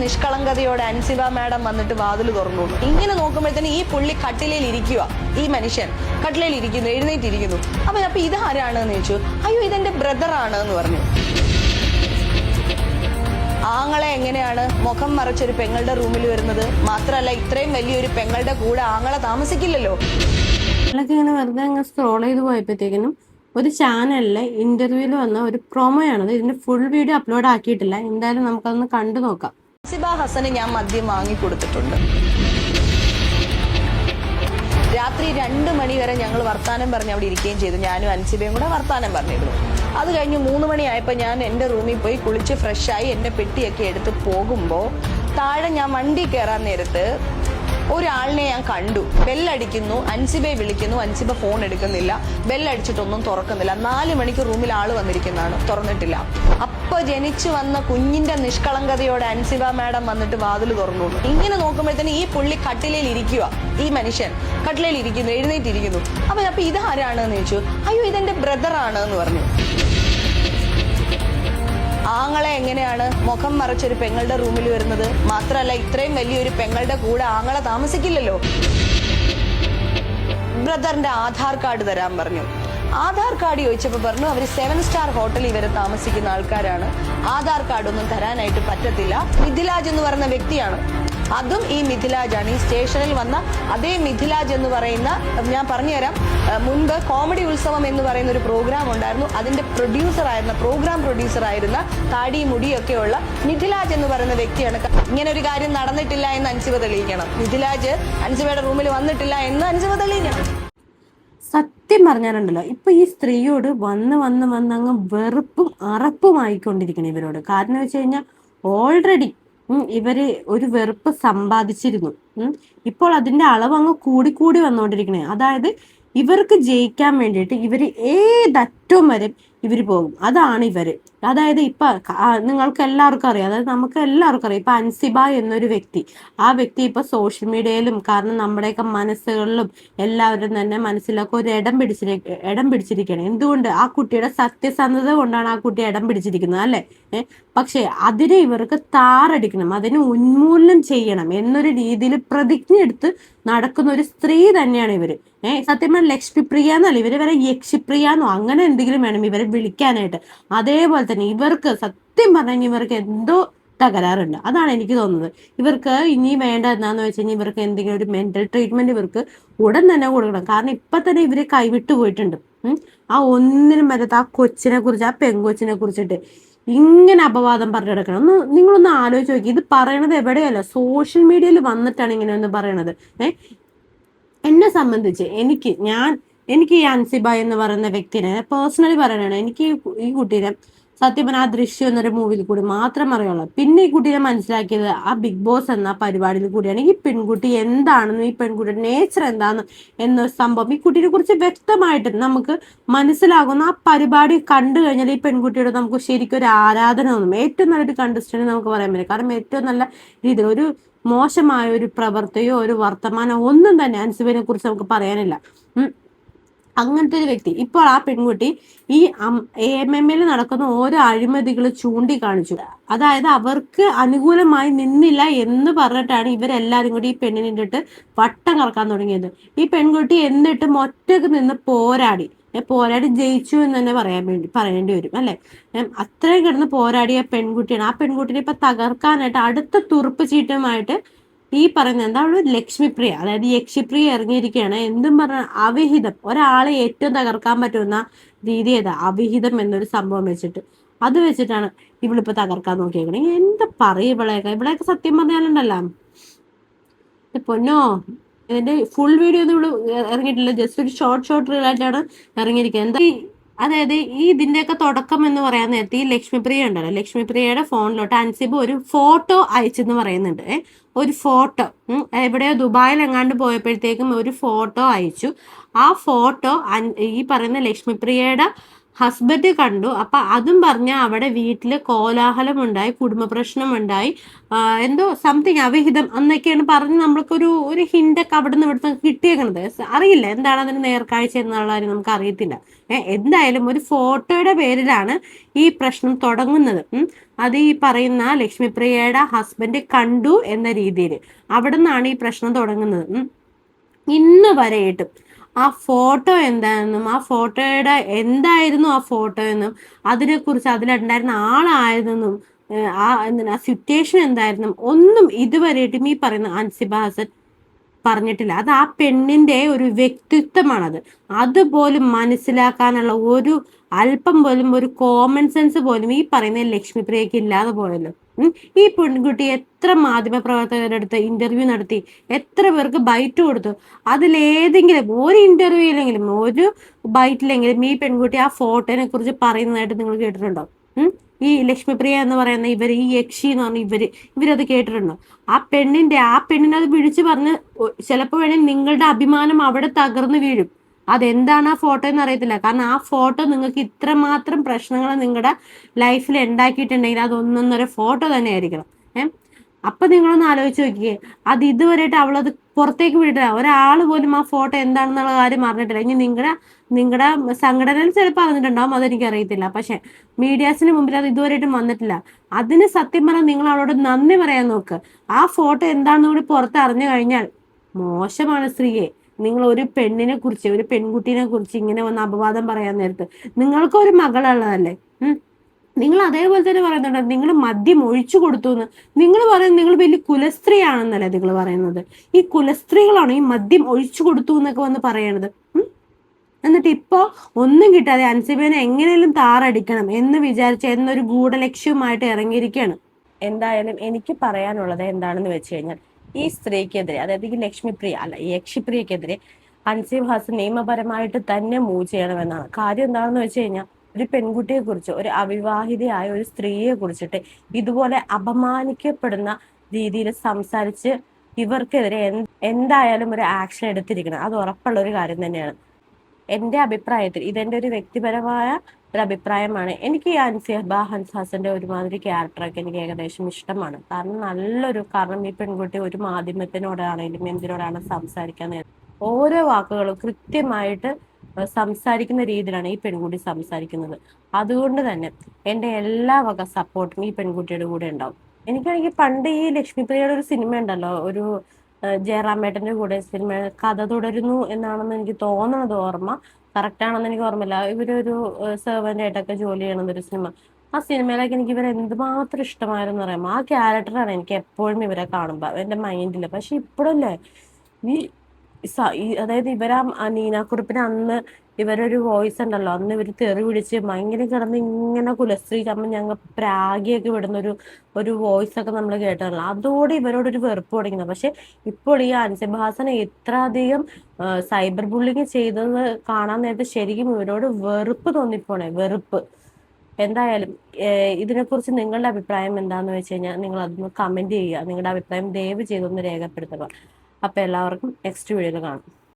നിഷ്കളങ്കതയോടെ Ansiba madam വന്നിട്ട് വാതിൽ തുറന്നു. ഇങ്ങനെ നോക്കുമ്പോഴത്തേന് ഈ പുള്ളി കട്ടിലയിൽ ഇരിക്കുക, ഈ മനുഷ്യൻ കട്ടിലയിൽ ഇരിക്കുന്നു, എഴുന്നേറ്റിരിക്കുന്നു. അപ്പൊ ഇതാരാണെന്ന് ചോദിച്ചു. അയ്യോ, ഇതെന്റെ ബ്രദറാണ് എന്ന് പറഞ്ഞു. ആങ്ങളെ എങ്ങനെയാണ് മുഖം മറച്ചൊരു പെങ്ങളുടെ റൂമിൽ വരുന്നത്? മാത്രമല്ല, ഇത്രയും വലിയൊരു പെങ്ങളുടെ കൂടെ ആങ്ങളെ താമസിക്കില്ലല്ലോ. ഇങ്ങനെ വെറുതെ അങ്ങ് സ്ക്രോൾ ചെയ്ത് പോയപ്പോഴത്തേക്കിനും ഒരു ചാനലിലെ ഇന്റർവ്യൂവിൽ വന്ന ഒരു പ്രൊമോയാണത്. ഇതിന്റെ ഫുൾ വീഡിയോ അപ്ലോഡ് ആക്കിയിട്ടില്ല. എന്തായാലും നമുക്കതൊന്ന് കണ്ടു നോക്കാം. അൻസിബ ഹസന് ഞാൻ മദ്യം വാങ്ങിക്കൊടുത്തിട്ടുണ്ട്. രാത്രി 2 മണി വരെ ഞങ്ങൾ വർത്താനം പറഞ്ഞ് അവിടെ ഇരിക്കുകയും ചെയ്തു. ഞാനും അൻസിബയും കൂടെ വർത്താനം പറഞ്ഞിരുന്നു. അത് കഴിഞ്ഞ് 3 മണിയായപ്പോൾ ഞാൻ എൻ്റെ റൂമിൽ പോയി കുളിച്ച് ഫ്രഷായി എൻ്റെ പെട്ടിയൊക്കെ എടുത്ത് പോകുമ്പോൾ താഴെ ഞാൻ വണ്ടി കയറാൻ നേരത്ത് ഒരാളിനെ ഞാൻ കണ്ടു. ബെല്ലടിക്കുന്നു, അൻസിബയെ വിളിക്കുന്നു, അൻസിബ ഫോൺ എടുക്കുന്നില്ല. ബെല്ലടിച്ചിട്ടൊന്നും തുറക്കുന്നില്ല. 4 മണിക്ക് റൂമിൽ ആള് വന്നിരിക്കുന്നതാണ്, തുറന്നിട്ടില്ല. അപ്പൊ ജനിച്ചു വന്ന കുഞ്ഞിന്റെ നിഷ്കളങ്കതയോടെ അൻസിബ മാഡം വന്നിട്ട് വാതിൽ തുറന്നു. ഇങ്ങനെ നോക്കുമ്പോഴത്തേന് ഈ പുള്ളി കട്ടിലയിൽ ഇരിക്കുക, ഈ മനുഷ്യൻ കട്ടിലയിൽ ഇരിക്കുന്നു, എഴുന്നേറ്റിരിക്കുന്നു. അപ്പൊ ഇതാരാണെന്ന് ചോദിച്ചു. അയ്യോ, ഇതെന്റെ ബ്രദറാണ് എന്ന് പറഞ്ഞു. ആങ്ങളെ എങ്ങനെയാണ് മുഖം മറച്ചൊരു പെങ്ങളുടെ റൂമിൽ വരുന്നത്? മാത്രമല്ല, ഇത്രയും വലിയൊരു പെങ്ങളുടെ കൂടെ ആങ്ങളെ താമസിക്കില്ലല്ലോ. ബ്രദറിന്റെ ആധാർ കാർഡ് തരാൻ പറഞ്ഞു. ആധാർ കാർഡ് ചോദിച്ചപ്പോൾ പറഞ്ഞു അവർ 7 സ്റ്റാർ ഹോട്ടലിൽ ഇവരെ താമസിക്കുന്ന ആൾക്കാരാണ്, ആധാർ കാർഡ് ഒന്നും തരാനായിട്ട് പറ്റത്തില്ല. മിഥിലാജ് എന്ന് പറയുന്ന വ്യക്തിയാണ്. അതും ഈ മിഥിലാജാണ്. ഈ സ്റ്റേഷനിൽ വന്ന അതേ മിഥിലാജ് എന്ന് പറയുന്ന, ഞാൻ പറഞ്ഞുതരാം, മുൻപ് കോമഡി ഉത്സവം എന്ന് പറയുന്ന ഒരു പ്രോഗ്രാം ഉണ്ടായിരുന്നു. അതിന്റെ പ്രോഗ്രാം പ്രൊഡ്യൂസർ ആയിരുന്ന താടി മുടിയൊക്കെ ഉള്ള മിഥിലാജ് എന്ന് പറയുന്ന വ്യക്തിയാണ്. ഇങ്ങനെ ഒരു കാര്യം നടന്നിട്ടില്ല എന്ന് അൻസിബ തെളിയിക്കണം. മിഥിലാജ് അൻസിബയുടെ റൂമിൽ വന്നിട്ടില്ല എന്ന് അൻസിബ തെളിയിക്കണം. സത്യം പറഞ്ഞാലുണ്ടല്ലോ, ഇപ്പൊ ഈ സ്ത്രീയോട് വന്ന് അങ്ങ് വെറുപ്പും അറപ്പുമായിക്കൊണ്ടിരിക്കണം ഇവരോട്. കാരണം വെച്ച് കഴിഞ്ഞാൽ ഓൾറെഡി ഇവര് ഒരു വെറുപ്പ് സമ്പാദിച്ചിരുന്നു. ഇപ്പോൾ അതിന്റെ അളവ് അങ്ങ് കൂടി വന്നുകൊണ്ടിരിക്കണേ. അതായത് ഇവർക്ക് ജയിക്കാൻ വേണ്ടിയിട്ട് ഇവര് ഏതറ്റവും വരെ ഇവര് പോകും. അതാണ് ഇവര്. അതായത് ഇപ്പൊ നിങ്ങൾക്ക് എല്ലാവർക്കും അറിയാം, അതായത് നമുക്ക് എല്ലാവർക്കും അറിയാം, ഇപ്പൊ അൻസിബ എന്നൊരു വ്യക്തി, ആ വ്യക്തി ഇപ്പൊ സോഷ്യൽ മീഡിയയിലും, കാരണം നമ്മുടെയൊക്കെ മനസ്സുകളിലും എല്ലാവരും തന്നെ മനസ്സിലൊക്കെ ഒരു ഇടം പിടിച്ചിരിക്കുകയാണ്. എന്തുകൊണ്ട്? ആ കുട്ടിയുടെ സത്യസന്ധത കൊണ്ടാണ് ആ കുട്ടി ഇടം പിടിച്ചിരിക്കുന്നത്, അല്ലെ? പക്ഷെ അതിനെ ഇവർക്ക് താറടിക്കണം, അതിനെ ഉന്മൂലനം ചെയ്യണം എന്നൊരു രീതിയിൽ പ്രതിജ്ഞ എടുത്ത് നടക്കുന്ന ഒരു സ്ത്രീ തന്നെയാണ് ഇവര്. സത്യം പറഞ്ഞാൽ ലക്ഷ്മിപ്രിയ എന്നല്ല, ഇവര് വരെ യക്ഷിപ്രിയ എന്നോ അങ്ങനെ എന്തെങ്കിലും വേണം ഇവരെ വിളിക്കാനായിട്ട്. അതേപോലെ തന്നെ ഇവർക്ക് സത്യം പറഞ്ഞാൽ ഇവർക്ക് എന്തോ തകരാറുണ്ട്. അതാണ് എനിക്ക് തോന്നുന്നത്. ഇവർക്ക് ഇനി വേണ്ട എന്താന്ന് വെച്ച് കഴിഞ്ഞാൽ ഇവർക്ക് എന്തെങ്കിലും ഒരു മെന്റൽ ട്രീറ്റ്മെന്റ് ഇവർക്ക് ഉടൻ തന്നെ കൊടുക്കണം. കാരണം ഇപ്പൊ തന്നെ ഇവര് കൈവിട്ടു പോയിട്ടുണ്ട്. ആ ഒന്നിനും വരാത്ത ആ കൊച്ചിനെ കുറിച്ച്, ആ പെങ്കൊച്ചിനെ കുറിച്ചിട്ട് ഇങ്ങനെ അപവാദം പറഞ്ഞു കിടക്കണം. നിങ്ങളൊന്ന് ആലോചിച്ച് നോക്കി. ഇത് പറയണത് എവിടെയല്ല, സോഷ്യൽ മീഡിയയിൽ വന്നിട്ടാണ് ഇങ്ങനെ ഒന്ന് പറയണത്. എന്നെ സംബന്ധിച്ച് എനിക്ക് ഈ അൻസിബ എന്ന് പറയുന്ന വ്യക്തിനെ പേഴ്സണലി പറയണതാണ്. എനിക്ക് ഈ കുട്ടീനെ സത്യം പറഞ്ഞാൽ ആ ദൃശ്യം എന്നൊരു മൂവിയിൽ കൂടി മാത്രം അറിയുള്ളൂ. പിന്നെ ഈ കുട്ടീനെ മനസ്സിലാക്കിയത് ആ ബിഗ് ബോസ് എന്ന പരിപാടിയിൽ കൂടിയാണ്. ഈ പെൺകുട്ടി എന്താണെന്നും ഈ പെൺകുട്ടിയുടെ നേച്ചർ എന്താണെന്നും എന്നൊരു സംഭവം ഈ കുട്ടീനെ കുറിച്ച് വ്യക്തമായിട്ട് നമുക്ക് മനസ്സിലാകുന്ന ആ പരിപാടി കണ്ടു കഴിഞ്ഞാൽ ഈ പെൺകുട്ടിയോട് നമുക്ക് ശരിക്കും ഒരു ആരാധന തോന്നും. ഏറ്റവും നല്ലൊരു കണ്ടസ്റ്റന്റ് നമുക്ക് പറയാൻ പറ്റും. കാരണം ഏറ്റവും നല്ല രീതിയിൽ ഒരു മോശമായ ഒരു പ്രവർത്തിയോ ഒരു വർത്തമാനോ ഒന്നും തന്നെ അൻസിബയെ കുറിച്ച് നമുക്ക് പറയാനില്ല. അങ്ങനത്തെ ഒരു വ്യക്തി. ഇപ്പോൾ ആ പെൺകുട്ടി ഈ AMMയിൽ നടക്കുന്ന ഓരോ അഴിമതികൾ ചൂണ്ടിക്കാണിച്ചു. അതായത് അവർക്ക് അനുകൂലമായി നിന്നില്ല എന്ന് പറഞ്ഞിട്ടാണ് ഇവരെല്ലാരും കൂടി ഈ പെണ്ണിനിട്ട് വട്ടം കറക്കാൻ തുടങ്ങിയത്. ഈ പെൺകുട്ടി എന്നിട്ടും ഒറ്റക്ക് നിന്ന് പോരാടി ജയിച്ചു എന്ന് തന്നെ പറയേണ്ടി വരും, അല്ലെ? അത്രയും കിടന്ന് പോരാടിയ പെൺകുട്ടിയാണ്. ആ പെൺകുട്ടിനെ ഇപ്പൊ തകർക്കാനായിട്ട് അടുത്ത തുറുപ്പ് ചീട്ടുമായിട്ട് ഈ പറയുന്നത് എന്താ, ലക്ഷ്മിപ്രിയ, അതായത് യക്ഷിപ്രിയ ഇറങ്ങിയിരിക്കുകയാണ്. എന്തും പറഞ്ഞ അവിഹിതം, ഒരാളെ ഏറ്റവും തകർക്കാൻ പറ്റുന്ന രീതി ഏതാ? അവിഹിതം എന്നൊരു സംഭവം വെച്ചിട്ട്, അത് വെച്ചിട്ടാണ് ഇവളിപ്പോ തകർക്കാൻ നോക്കിയേക്കണേ. എന്താ പറയും ഇവിടെയൊക്കെ സത്യം പറഞ്ഞാലുണ്ടല്ലോ പൊന്നോ. ഇതിന്റെ ഫുൾ വീഡിയോ ഒന്നും ഇവിടെ ഇറങ്ങിയിട്ടില്ല. ജസ്റ്റ് ഒരു ഷോർട്ട് റീലായിട്ടാണ് ഇറങ്ങിയിരിക്കുന്നത്. എന്താ അതായത് ഈ ഇതിന്റെയൊക്കെ തുടക്കം എന്ന് പറയാൻ നേരത്തെ ഈ ലക്ഷ്മിപ്രിയ ഉണ്ടല്ലോ, ലക്ഷ്മിപ്രിയയുടെ ഫോണിലോട്ട് അൻസിബ ഒരു ഫോട്ടോ അയച്ചെന്ന് പറയുന്നുണ്ട്. ഒരു ഫോട്ടോ എവിടെയോ ദുബായിൽ എങ്ങാണ്ട് പോയപ്പോഴത്തേക്കും ഒരു ഫോട്ടോ അയച്ചു. ആ ഫോട്ടോ ഈ പറയുന്ന ലക്ഷ്മിപ്രിയയുടെ ഹസ്ബൻഡ് കണ്ടു. അപ്പൊ അതും പറഞ്ഞ അവിടെ വീട്ടില് കോലാഹലം ഉണ്ടായി, കുടുംബ പ്രശ്നം ഉണ്ടായി, എന്തോ സംതിങ് അവിഹിതം എന്നൊക്കെയാണ് പറഞ്ഞ് നമ്മൾക്കൊരു ഹിന്റൊക്കെ അവിടെ നിന്ന് ഇവിടുത്തെ കിട്ടിയേക്കണത്. അറിയില്ല എന്താണ് അതിന് നേർക്കാഴ്ച എന്നുള്ള കാര്യം നമുക്ക് അറിയത്തില്ല. എന്തായാലും ഒരു ഫോട്ടോയുടെ പേരിലാണ് ഈ പ്രശ്നം തുടങ്ങുന്നത്. അത് ഈ പറയുന്ന ലക്ഷ്മിപ്രിയയുടെ ഹസ്ബൻഡ് കണ്ടു എന്ന രീതിയിൽ അവിടെ നിന്നാണ് ഈ പ്രശ്നം തുടങ്ങുന്നത്. ഇന്ന് വരെയായിട്ടും ആ ഫോട്ടോ എന്താണെന്നും ആ ഫോട്ടോയുടെ എന്തായിരുന്നു ആ ഫോട്ടോ എന്നും അതിനെക്കുറിച്ച് അതിലുണ്ടായിരുന്ന ആളായിരുന്നെന്നും ആ സിറ്റുവേഷൻ എന്തായിരുന്നു ഒന്നും ഇതുവരെയായിട്ടും ഈ പറയുന്ന അൻസിബ ഹസൻ പറഞ്ഞിട്ടില്ല. അത് ആ പെണ്ണിന്റെ ഒരു വ്യക്തിത്വമാണത്. അതുപോലും മനസ്സിലാക്കാനുള്ള ഒരു അല്പം പോലും ഒരു കോമൺ സെൻസ് പോലും ഈ പറയുന്ന ലക്ഷ്മിപ്രിയക്ക് ഇല്ലാതെ പോയല്ലോ. ഈ പെൺകുട്ടി എത്ര മാധ്യമ പ്രവർത്തകരുടെ അടുത്ത് ഇന്റർവ്യൂ നടത്തി, എത്ര പേർക്ക് ബൈറ്റ് കൊടുത്തു. അതിലേതെങ്കിലും ഒരു ഇന്റർവ്യൂയിലെങ്കിലും ഒരു ബൈറ്റിലെങ്കിലും ഈ പെൺകുട്ടി ആ ഫോട്ടോനെ കുറിച്ച് പറയുന്നതായിട്ട് നിങ്ങൾ കേട്ടിട്ടുണ്ടോ? ഈ ലക്ഷ്മിപ്രിയ എന്ന് പറയുന്ന ഇവര്, ഈ യക്ഷി എന്ന് പറഞ്ഞ ഇവരത് കേട്ടിട്ടുണ്ടോ? ആ പെണ്ണിനത് വിളിച്ചു പറഞ്ഞ് ചിലപ്പോൾ വേണമെങ്കിൽ നിങ്ങളുടെ അഭിമാനം അവിടെ തകർന്നു വീഴും. അതെന്താണ് ആ ഫോട്ടോ എന്ന് അറിയത്തില്ല. കാരണം ആ ഫോട്ടോ നിങ്ങൾക്ക് ഇത്രമാത്രം പ്രശ്നങ്ങൾ നിങ്ങളുടെ ലൈഫിൽ ഉണ്ടാക്കിയിട്ടുണ്ടെങ്കിൽ അത് ഒന്നൊന്നര ഫോട്ടോ തന്നെ ആയിരിക്കണം. അപ്പൊ നിങ്ങളൊന്ന് ആലോചിച്ച് നോക്കിയേ, അത് ഇതുവരെയായിട്ട് അവളത് പുറത്തേക്ക് വിട്ടില്ല. ഒരാൾ പോലും ആ ഫോട്ടോ എന്താണെന്നുള്ള കാര്യം അറിഞ്ഞിട്ടില്ല. ഇനി നിങ്ങളുടെ സംഘടനയിൽ ചിലപ്പോൾ അറിഞ്ഞിട്ടുണ്ടാവും, അതെനിക്ക് അറിയത്തില്ല. പക്ഷെ മീഡിയാസിന് മുമ്പിൽ അത് ഇതുവരെയായിട്ടും വന്നിട്ടില്ല. അതിന് സത്യം പറഞ്ഞാൽ നിങ്ങൾ അവളോട് നന്ദി പറയാൻ നോക്ക്. ആ ഫോട്ടോ എന്താണെന്ന് കൂടി പുറത്ത് അറിഞ്ഞു കഴിഞ്ഞാൽ മോശമാണ് സ്ത്രീയെ. നിങ്ങൾ ഒരു പെണ്ണിനെ കുറിച്ച്, ഒരു പെൺകുട്ടീനെ കുറിച്ച് ഇങ്ങനെ വന്ന് അപവാദം പറയാൻ നേരത്ത് നിങ്ങൾക്ക് ഒരു മകളുള്ളതല്ലേ? നിങ്ങൾ അതേപോലെ തന്നെ പറയുന്നുണ്ട് നിങ്ങൾ മദ്യം ഒഴിച്ചു കൊടുത്തു എന്ന്. നിങ്ങൾ പറയുന്നത് നിങ്ങൾ വലിയ കുലസ്ത്രീയാണെന്നല്ലേ നിങ്ങൾ പറയുന്നത്? ഈ കുലസ്ത്രീകളാണ് ഈ മദ്യം ഒഴിച്ചു കൊടുത്തു എന്നൊക്കെ വന്ന് പറയണത്. എന്നിട്ട് ഇപ്പോ ഒന്നും കിട്ടാതെ അൻസിബേനെ എങ്ങനെയും താറടിക്കണം എന്ന് വിചാരിച്ച എന്നൊരു ഗൂഢലക്ഷ്യവുമായിട്ട് ഇറങ്ങിയിരിക്കുകയാണ്. എന്തായാലും എനിക്ക് പറയാനുള്ളത് എന്താണെന്ന് വെച്ച് കഴിഞ്ഞാൽ, ഈ സ്ത്രീക്കെതിരെ, അതായത് ഈ ലക്ഷ്മിപ്രിയ അല്ല ഈ യക്ഷിപ്രിയക്കെതിരെ അൻസിബ് ഹസൻ നിയമപരമായിട്ട് തന്നെ മൂവ് ചെയ്യണമെന്നാണ്. കാര്യം എന്താണെന്ന് വെച്ച് കഴിഞ്ഞാൽ, ഒരു പെൺകുട്ടിയെ കുറിച്ച്, ഒരു അവിവാഹിതയായ ഒരു സ്ത്രീയെ കുറിച്ചിട്ട് ഇതുപോലെ അപമാനിക്കപ്പെടുന്ന രീതിയിൽ സംസാരിച്ച് ഇവർക്കെതിരെ എന്തായാലും ഒരു ആക്ഷൻ എടുത്തിരിക്കണം. അത് ഉറപ്പുള്ള ഒരു കാര്യം തന്നെയാണ്. എൻ്റെ അഭിപ്രായത്തിൽ, ഇതെൻ്റെ ഒരു വ്യക്തിപരമായ ഒരു അഭിപ്രായമാണ്. എനിക്ക് ഈ അൻസിബ ഹസന്റെ ഒരുമാതിരി ക്യാരക്ടറൊക്കെ എനിക്ക് ഏകദേശം ഇഷ്ടമാണ്. കാരണം ഈ പെൺകുട്ടി ഒരു മാധ്യമത്തിനോടാണെങ്കിലും എന്തിനോടാണ് സംസാരിക്കാൻ ഓരോ വാക്കുകളും കൃത്യമായിട്ട് സംസാരിക്കുന്ന രീതിയിലാണ് ഈ പെൺകുട്ടി സംസാരിക്കുന്നത്. അതുകൊണ്ട് തന്നെ എൻ്റെ എല്ലാ വക സപ്പോർട്ടും ഈ പെൺകുട്ടിയുടെ കൂടെ ഉണ്ടാവും. എനിക്കാണെങ്കിൽ പണ്ട് ഈ ലക്ഷ്മിപ്രിയയുടെ ഒരു സിനിമ ഉണ്ടല്ലോ, ഒരു ജയറാമേട്ടന്റെ കൂടെ സിനിമ കഥ തുടരുന്നു എന്നാണെന്ന് എനിക്ക് തോന്നുന്നത്, ഓർമ്മ കറക്റ്റ് ആണെന്ന് എനിക്ക് ഓർമ്മയില്ല. ഇവരൊരു സെർവന്റ് ആയിട്ടൊക്കെ ജോലി ചെയ്യണമെന്നൊരു സിനിമ. ആ സിനിമയിലൊക്കെ എനിക്ക് ഇവരെ എന്തുമാത്രം ഇഷ്ടമായിരുന്നു പറയാം. ആ ക്യാരക്ടറാണ് എനിക്ക് എപ്പോഴും ഇവരെ കാണുമ്പോൾ എൻ്റെ മൈൻഡിൽ. പക്ഷെ ഇപ്പോഴല്ലേ അതായത് ഇവരാ നീനാക്കുറിപ്പിന് അന്ന് ഇവരൊരു വോയിസ് ഉണ്ടല്ലോ, അന്ന് ഇവർ തെറി പിടിച്ച് ഭയങ്കര കിടന്ന് ഇങ്ങനെ കുലസ്ത്രീ ചമ്മ ഞങ്ങൾ പ്രാഗിയൊക്കെ വിടുന്ന ഒരു വോയിസ് ഒക്കെ നമ്മൾ കേട്ടല്ലോ. അതോടെ ഇവരോടൊരു വെറുപ്പ് തുടങ്ങുന്നത്. പക്ഷെ ഇപ്പോൾ ഈ അൻസിബ ഹസനെ ഇത്ര അധികം സൈബർ ബുള്ളിങ് ചെയ്തത് കാണാൻ നേരത്തെ ശരിക്കും ഇവരോട് വെറുപ്പ് തോന്നിപ്പോണേ, വെറുപ്പ്. എന്തായാലും ഇതിനെക്കുറിച്ച് നിങ്ങളുടെ അഭിപ്രായം എന്താണെന്ന് വെച്ച് കഴിഞ്ഞാൽ നിങ്ങൾ അതൊന്ന് കമന്റ് ചെയ്യുക. നിങ്ങളുടെ അഭിപ്രായം ദയവ് ചെയ്തൊന്ന് രേഖപ്പെടുത്തുക. അപ്പൊ എല്ലാവർക്കും നെക്സ്റ്റ് വീഡിയോയിൽ കാണാം.